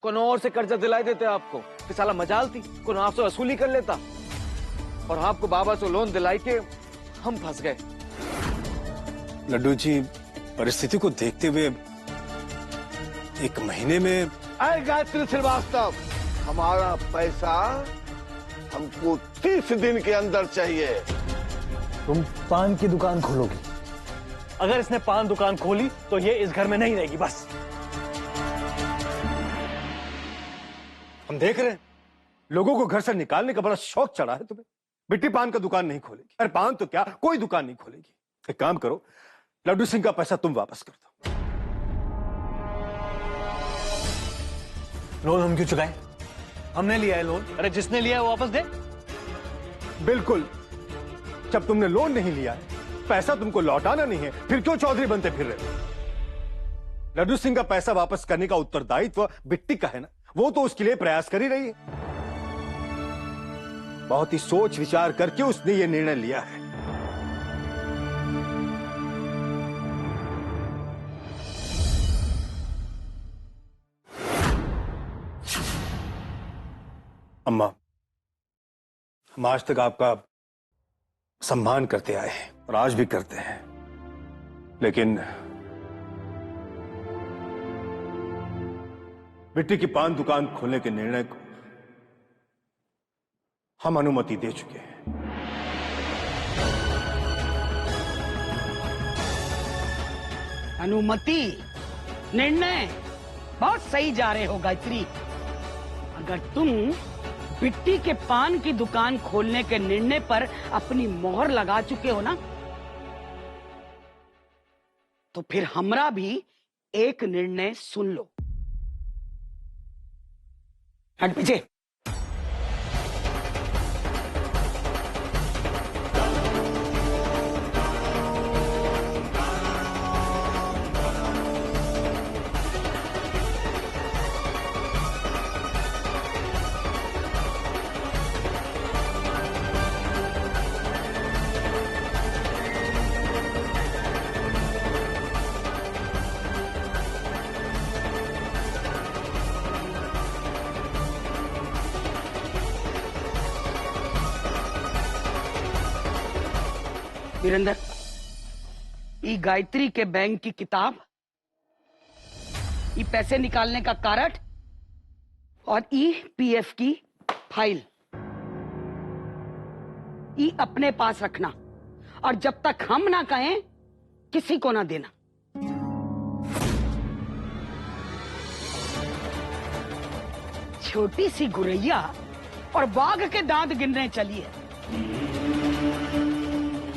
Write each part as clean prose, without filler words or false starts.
कौन और से कर्जा दिलाई देते आपको कि साला मजाल थी, कौन आपसे वसूली कर लेता और आपको बाबा से लोन दिलाई के हम फंस गए। लड्डू जी, परिस्थिति को देखते हुए 1 महीने में। अरे गायत्री श्रीवास्तव, हमारा पैसा हमको 30 दिन के अंदर चाहिए। तुम पान की दुकान खोलोगी? अगर इसने पान दुकान खोली तो ये इस घर में नहीं रहेगी। बस हम देख रहे हैं लोगों को घर से निकालने का बड़ा शौक चढ़ा है तुम्हें। मिट्टी पान का दुकान नहीं खोलेगी। अरे पान तो क्या, कोई दुकान नहीं खोलेगी। एक काम करो, लड्डू सिंह का पैसा तुम वापस कर दो। लोन हम क्यों चुकाएं? हमने लिया है लोन। अरे जिसने लिया है वो वापस दे। बिल्कुल, जब तुमने लोन नहीं लिया है, पैसा तुमको लौटाना नहीं है, फिर क्यों चौधरी बनते फिर रहे हो? लड्डू सिंह का पैसा वापस करने का उत्तरदायित्व बिट्टी का है ना, वो तो उसके लिए प्रयास कर ही रही है। बहुत ही सोच विचार करके उसने ये निर्णय लिया है। अम्मा, हम आज तक आपका सम्मान करते आए हैं और आज भी करते हैं, लेकिन मिट्टी की पान दुकान खोलने के निर्णय को हम अनुमति दे चुके हैं। अनुमति, निर्णय बहुत सही जा रहे हो गायत्री। अगर तुम बिट्टी के पान की दुकान खोलने के निर्णय पर अपनी मोहर लगा चुके हो ना, तो फिर हमरा भी एक निर्णय सुन लो। हट पीछे। वीरेंद्र, ई गायत्री के बैंक की किताब, ई पैसे निकालने का कारड और ई पीएफ की फाइल, ई अपने पास रखना और जब तक हम ना कहें किसी को ना देना। छोटी सी गुरैया और बाघ के दांत गिनने चली है।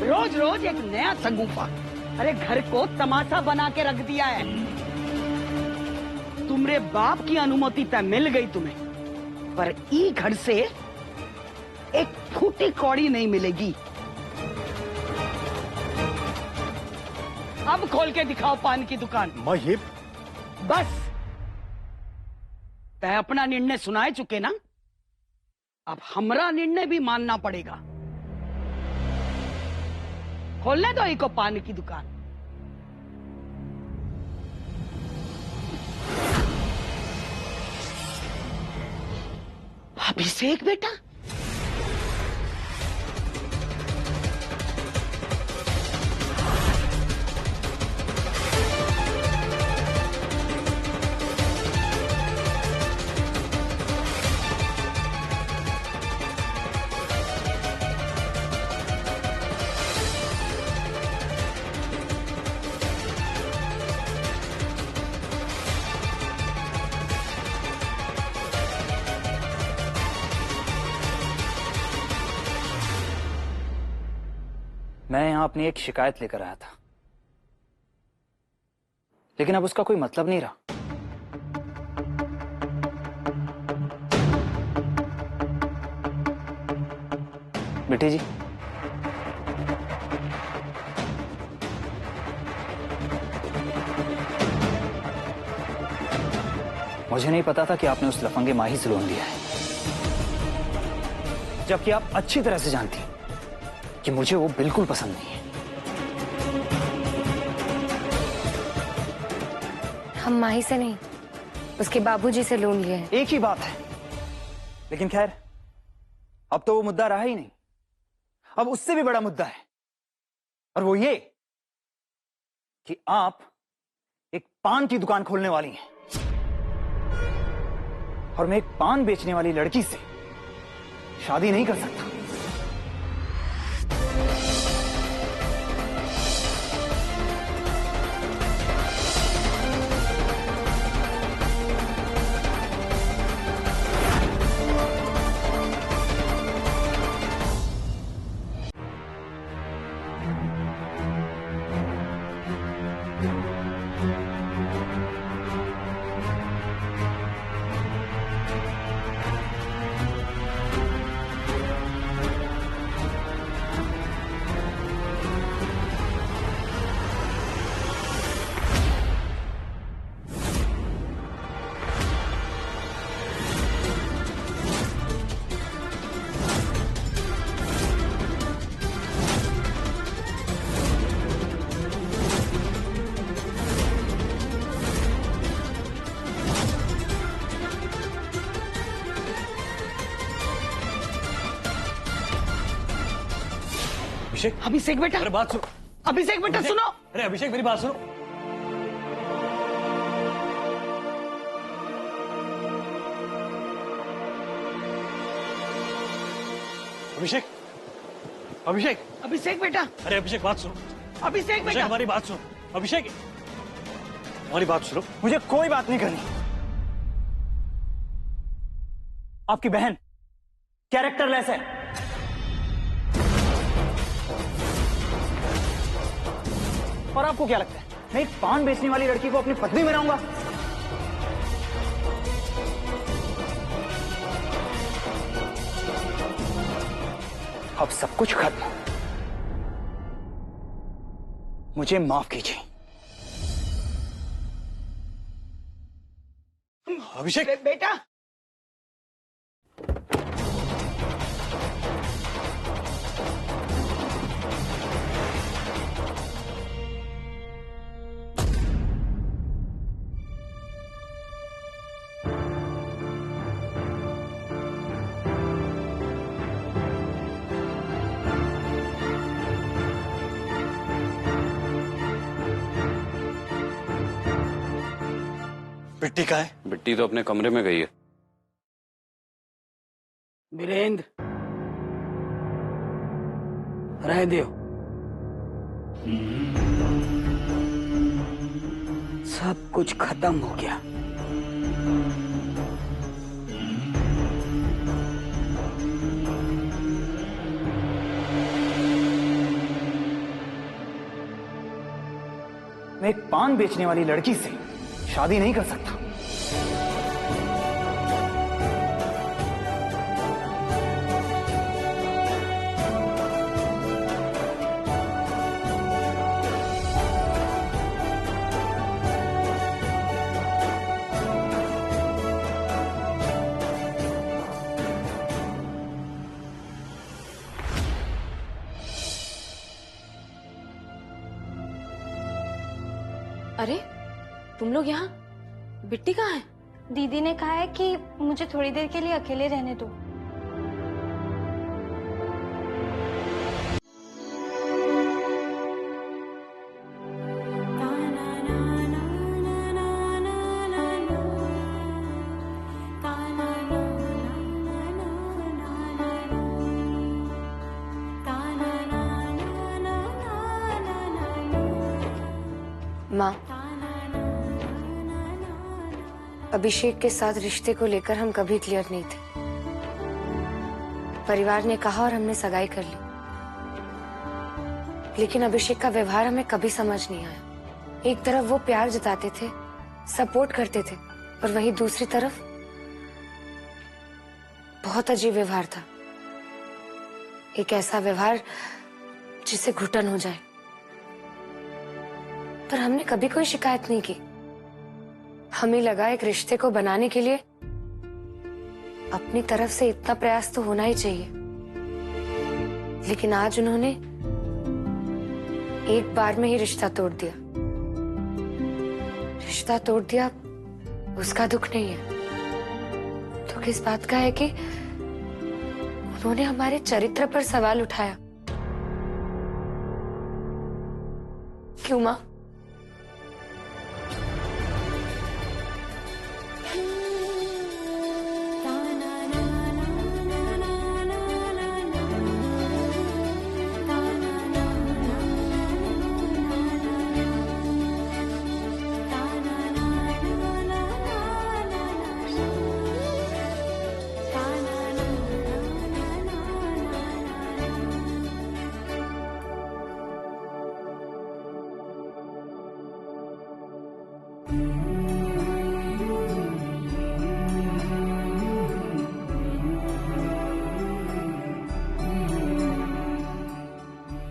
रोज रोज एक नया संगूफा। अरे घर को तमाशा बना के रख दिया है। तुम्हारे बाप की अनुमति तो मिल गई तुम्हें, पर ई घर से एक फूटी कौड़ी नहीं मिलेगी। अब खोल के दिखाओ पान की दुकान। मैं ये बस तय अपना निर्णय सुनाए चुके ना, अब हमरा निर्णय भी मानना पड़ेगा। खोलने दो इको पान की दुकान। अभिषेक बेटा, मैं यहां अपनी एक शिकायत लेकर आया था, लेकिन अब उसका कोई मतलब नहीं रहा। बेटी जी, मुझे नहीं पता था कि आपने उस लफंगे माही से लोन लिया है, जबकि आप अच्छी तरह से जानती कि मुझे वो बिल्कुल पसंद नहीं है। हम माही से नहीं, उसके बाबूजी से लोन लिया है। एक ही बात है, लेकिन खैर अब तो वो मुद्दा रहा ही नहीं। अब उससे भी बड़ा मुद्दा है, और वो ये कि आप एक पान की दुकान खोलने वाली हैं, और मैं एक पान बेचने वाली लड़की से शादी नहीं कर सकता। अभिषेक, अभिषेक बेटा, अरे बात सुनो। अभिषेक बेटा सुनो। अरे अभिषेक मेरी बात सुनो। अभिषेक, अभिषेक, अभिषेक बेटा, अरे अभिषेक बात सुनो। अभिषेक अभिषेक बेटा, हमारी बात सुनो। अभिषेक हमारी बात सुनो। मुझे कोई बात नहीं करनी। आपकी बहन कैरेक्टरलेस है। और आपको क्या लगता है मैं एक पान बेचने वाली लड़की को अपनी पत्नी बनाऊंगा? अब सब कुछ खत्म। मुझे माफ कीजिए। अभिषेक, बेटा, बिट्टी कहाँ है? बिट्टी तो अपने कमरे में गई है। वीरेंद्र, रह दो। सब कुछ खत्म हो गया। मैं एक पान बेचने वाली लड़की से शादी नहीं कर सकता। अरे तुम लोग यहाँ? बिट्टी कहाँ है? दीदी ने कहा है कि मुझे थोड़ी देर के लिए अकेले रहने दो। माँ, अभिषेक के साथ रिश्ते को लेकर हम कभी क्लियर नहीं थे। परिवार ने कहा और हमने सगाई कर ली, लेकिन अभिषेक का व्यवहार हमें कभी समझ नहीं आया। एक तरफ वो प्यार जताते थे, सपोर्ट करते थे, और वहीं दूसरी तरफ बहुत अजीब व्यवहार था। एक ऐसा व्यवहार जिससे घुटन हो जाए। पर हमने कभी कोई शिकायत नहीं की। हमें लगा एक रिश्ते को बनाने के लिए अपनी तरफ से इतना प्रयास तो होना ही चाहिए। लेकिन आज उन्होंने एक बार में ही रिश्ता तोड़ दिया। रिश्ता तोड़ दिया उसका दुख नहीं है, दुख इस बात का है कि उन्होंने हमारे चरित्र पर सवाल उठाया। क्यों माँ?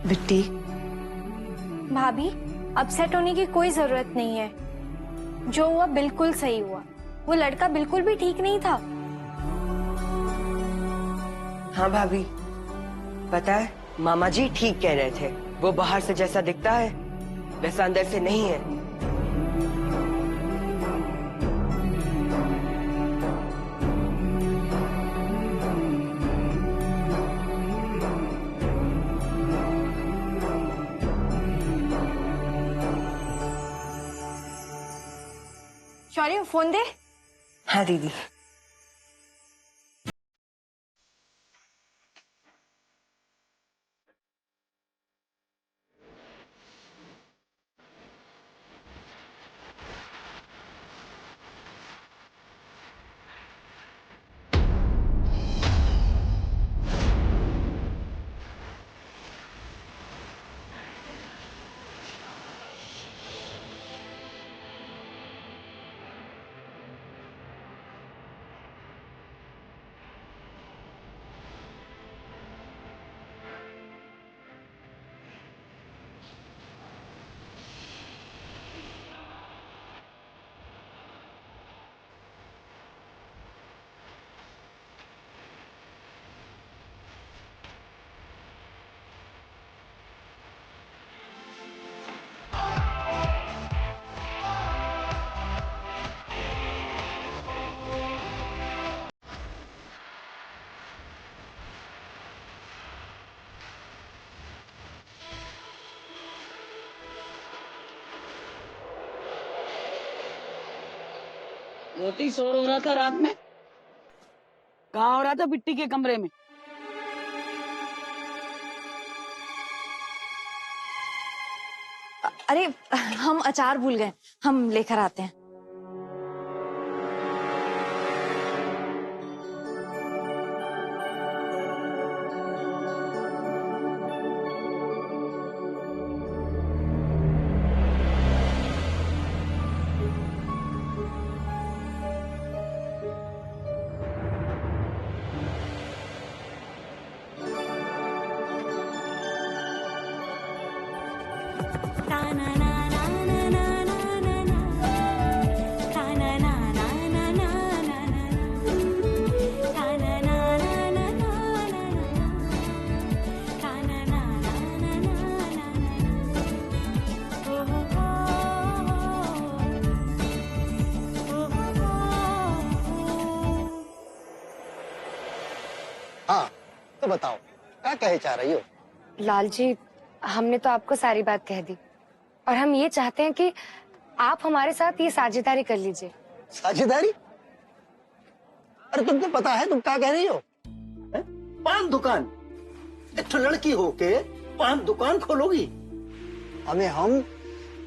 बिट्टी, भाभी अपसेट होने की कोई जरूरत नहीं है। जो हुआ बिल्कुल सही हुआ। वो लड़का बिल्कुल भी ठीक नहीं था। हाँ भाभी, पता है मामा जी ठीक कह रहे थे। वो बाहर से जैसा दिखता है वैसा अंदर से नहीं है। शौर्य फोन दे। हाँ दीदी। बहुत ही शोर हो रहा था रात में। कहाँ हो रहा था? बिट्टी के कमरे में। अरे हम अचार भूल गए, हम लेकर आते हैं। हाँ तो बताओ क्या कहे चाह रही हो? लाल जी, हमने तो आपको सारी बात कह दी और हम ये चाहते हैं कि आप हमारे साथ ये साझेदारी कर लीजिए। साझेदारी? अरे तुमको पता है तुम क्या कह रही हो? पान दुकान? एक लड़की हो के पान दुकान खोलोगी? हमें हम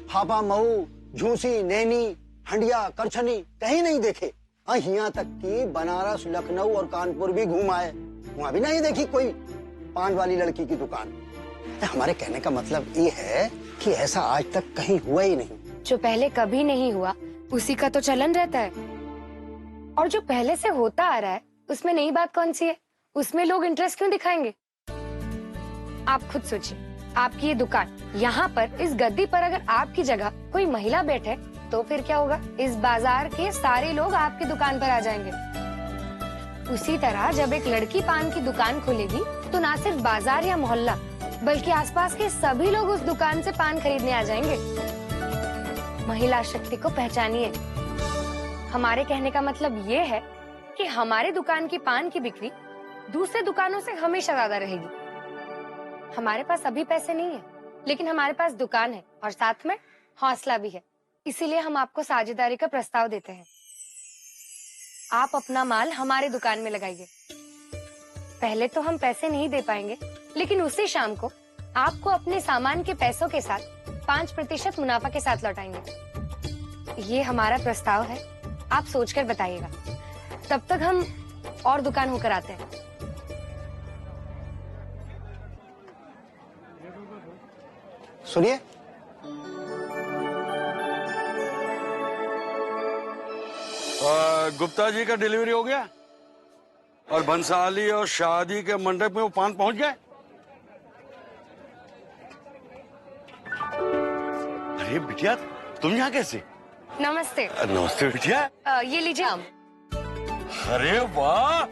फापा मऊ, झूसी, नैनी, हंडिया, करछनी कहीं नहीं देखे। यहाँ तक कि बनारस, लखनऊ और कानपुर भी घूम आए, वहाँ भी नहीं देखी कोई पान वाली लड़की की दुकान। हमारे कहने का मतलब ये है कि ऐसा आज तक कहीं हुआ ही नहीं। जो पहले कभी नहीं हुआ उसी का तो चलन रहता है, और जो पहले से होता आ रहा है उसमें नई बात कौन सी है? उसमें लोग इंटरेस्ट क्यों दिखाएंगे? आप खुद सोचिए, आपकी ये दुकान, यहाँ पर इस गद्दी पर अगर आपकी जगह कोई महिला बैठे तो फिर क्या होगा? इस बाजार के सारे लोग आपकी दुकान पर आ जाएंगे। उसी तरह जब एक लड़की पान की दुकान खोलेगी तो ना सिर्फ बाजार या मोहल्ला बल्कि आसपास के सभी लोग उस दुकान से पान खरीदने आ जाएंगे। महिला शक्ति को पहचानिए, हमारे कहने का मतलब ये है कि हमारे दुकान की पान की बिक्री दूसरे दुकानों से हमेशा ज्यादा रहेगी। हमारे पास अभी पैसे नहीं है, लेकिन हमारे पास दुकान है और साथ में हौसला भी है। इसीलिए हम आपको साझेदारी का प्रस्ताव देते हैं। आप अपना माल हमारे दुकान में लगाइए। पहले तो हम पैसे नहीं दे पाएंगे, लेकिन उसी शाम को आपको अपने सामान के पैसों के साथ 5% मुनाफा के साथ लौटाएंगे। ये हमारा प्रस्ताव है, आप सोचकर बताइएगा। तब तक हम और दुकान होकर आते हैं। सुनिए, गुप्ता जी का डिलीवरी हो गया और भंसाली और शादी के मंडप में वो पान पहुंच गए। अरे बिटिया, तुम यहाँ कैसे? नमस्ते। नमस्ते बिटिया। ये लीजिए आम। अरे वाह,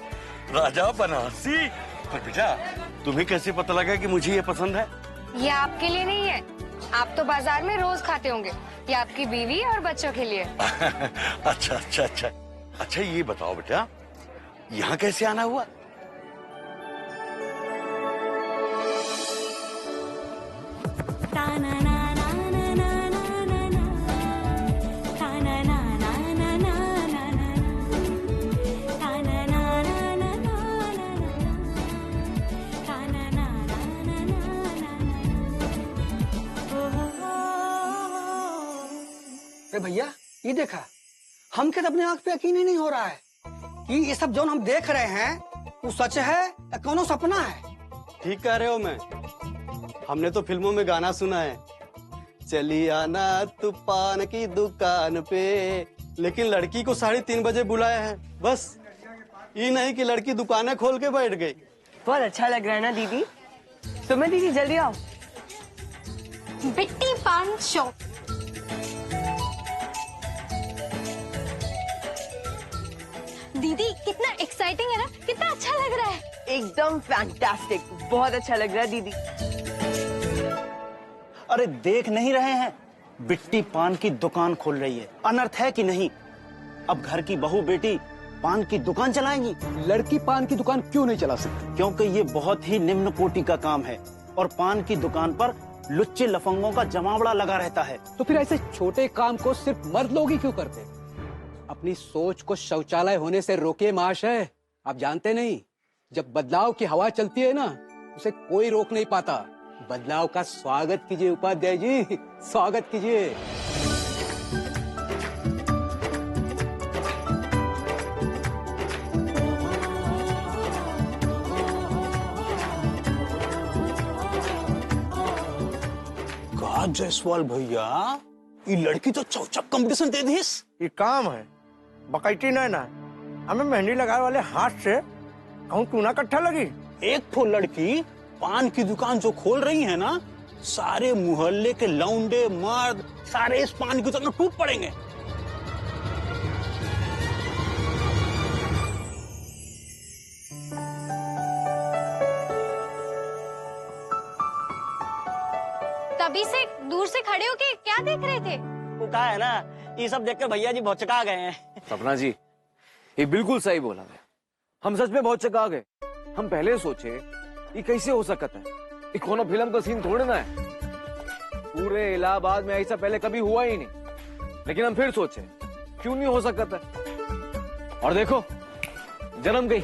राजा बनारसी। पर बेटा, तुम्हें कैसे पता लगा कि मुझे ये पसंद है? ये आपके लिए नहीं है, आप तो बाजार में रोज खाते होंगे। ये आपकी बीवी और बच्चों के लिए। अच्छा अच्छा अच्छा अच्छा, ये बताओ बेटा, यहाँ कैसे आना हुआ? अरे भैया, ये देखा, हम के तो अपने आंख पे यकीन ही नहीं हो रहा है कि ये सब जो हम देख रहे हैं वो सच है या कोनो सपना है। ठीक कह रहे हो। मैं हमने तो फिल्मों में गाना सुना है, चली आना तू पान की दुकान पे, लेकिन लड़की को 3:30 बजे बुलाया है। बस ये नहीं कि लड़की दुकानें खोल के बैठ गई। बहुत अच्छा लग रहा है ना दीदी? सुमन दीदी जल्दी आओ। बिट्टी पान शॉप। दीदी कितना एक्साइटिंग है ना, कितना अच्छा लग रहा है। एकदम फैंटास्टिक, बहुत अच्छा लग रहा है दीदी। अरे देख नहीं रहे हैं, बिट्टी पान की दुकान खोल रही है। अनर्थ है कि नहीं? अब घर की बहू बेटी पान की दुकान चलाएंगी। लड़की पान की दुकान क्यों नहीं चला सकती? क्योंकि ये बहुत ही निम्न कोटि का काम है और पान की दुकान पर लुच्चे लफंगों का जमावड़ा लगा रहता है। तो फिर ऐसे छोटे काम को सिर्फ मर्द लोग ही क्यों करते? अपनी सोच को शौचालय होने से रोकिए महाशय। आप जानते नहीं, जब बदलाव की हवा चलती है ना, उसे कोई रोक नहीं पाता। बदलाव का स्वागत कीजिए उपाध्याय जी, स्वागत कीजिए। कहा जायसवाल भैया, ये लड़की तो चौचक कंपटीशन दे दी। ये काम है बकैती नहीं ना, हमें मेहंदी लगाने वाले हाथ से कहूँ क्यों ना इकट्ठा लगी। एक तो लड़की पान की दुकान जो खोल रही है ना, सारे मोहल्ले के लौंडे मर्द सारे इस पान की दुकान में टूट पड़ेंगे। तभी से दूर से खड़े होके क्या देख रहे थे? वो कहा है ना, ये सब देखकर भैया जी बहुत चका गए हैं। सपना जी, ये बिल्कुल सही बोला है। हम सच में बहुत चका गए। हम पहले सोचे ये कैसे हो सकता है, ये कोनो फिल्म का सीन थोड़े ना है। पूरे इलाहाबाद में ऐसा पहले कभी हुआ ही नहीं। लेकिन हम फिर सोचे क्यों नहीं हो सकता, और देखो जन्म गई।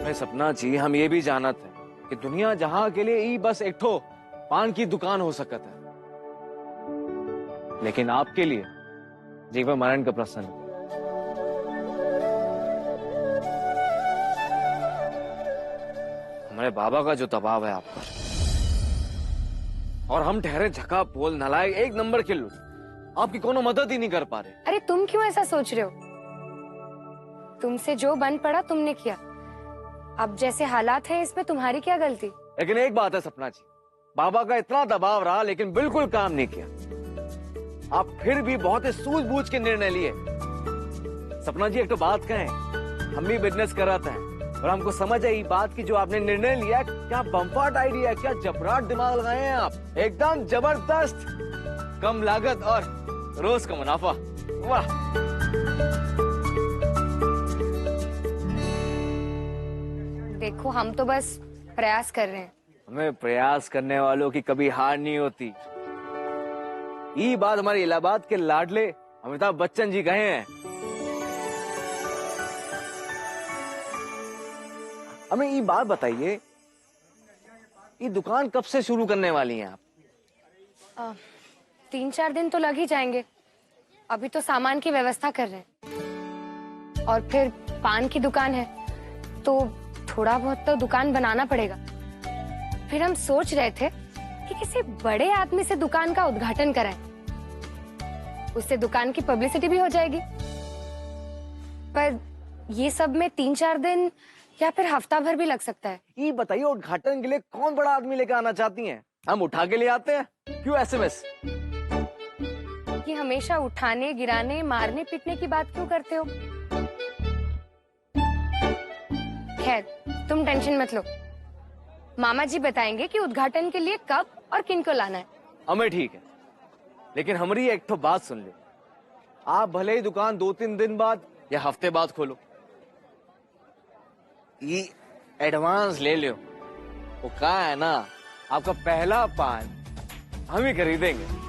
मैं सपना जी, हम ये भी जानते हैं कि दुनिया जहां के लिए ई बस एक ठो पान की दुकान हो सकता है, लेकिन आपके लिए जीवन मरण का प्रश्न है। हमारे बाबा का जो दबाव है आप पर, और हम ठहरे झका बोल नलायक एक नंबर के लूट, आपकी कोनो मदद ही नहीं कर पा रहे। अरे तुम क्यों ऐसा सोच रहे हो? तुमसे जो बन पड़ा तुमने किया। अब जैसे हालात है इसमें तुम्हारी क्या गलती? लेकिन एक बात है सपना जी, बाबा का इतना दबाव रहा लेकिन बिल्कुल काम नहीं किया। आप फिर भी बहुत ही सूझबूझ के निर्णय लिए। सपना जी एक तो बात कहें, हम भी बिजनेस कराते हैं और हमको समझ आई बात की जो आपने निर्णय लिया, क्या बम्पाट आइडिया है, क्या जबराट दिमाग लगाए हैं आप, एकदम जबरदस्त। कम लागत और रोज का मुनाफा, वाह। देखो हम तो बस प्रयास कर रहे हैं। हमें प्रयास करने वालों की कभी हार नहीं होती। ये बात हमारे इलाहाबाद के लाडले अमिताभ बच्चन जी कहे हैं। हमें ये बात बताइए, ये दुकान कब से शुरू करने वाली हैं आप? 3-4 दिन तो लग ही जाएंगे। अभी तो सामान की व्यवस्था कर रहे हैं और फिर पान की दुकान है तो थोड़ा बहुत तो दुकान बनाना पड़ेगा। फिर हम सोच रहे थे कि किसी बड़े आदमी से दुकान का उद्घाटन कराएं। उससे दुकान की पब्लिसिटी भी हो जाएगी। पर ये सब में 3-4 दिन या फिर हफ्ता भर भी लग सकता है। ये बताइए, उद्घाटन के लिए कौन बड़ा आदमी लेकर आना चाहती हैं? हम उठा के ले आते हैं, क्यों एसएमएस? ये हमेशा उठाने, गिराने, मारने, पीटने की बात क्यों करते हो? खैर, तुम टेंशन मत लो। मामा जी बताएंगे कि उद्घाटन के लिए कब और किनको लाना है। हमें ठीक है, लेकिन हमारी एक तो बात सुन लो। आप भले ही दुकान 2-3 दिन बाद या हफ्ते बाद खोलो, ये एडवांस ले लो। वो कहा है ना, आपका पहला पान हम ही खरीदेंगे।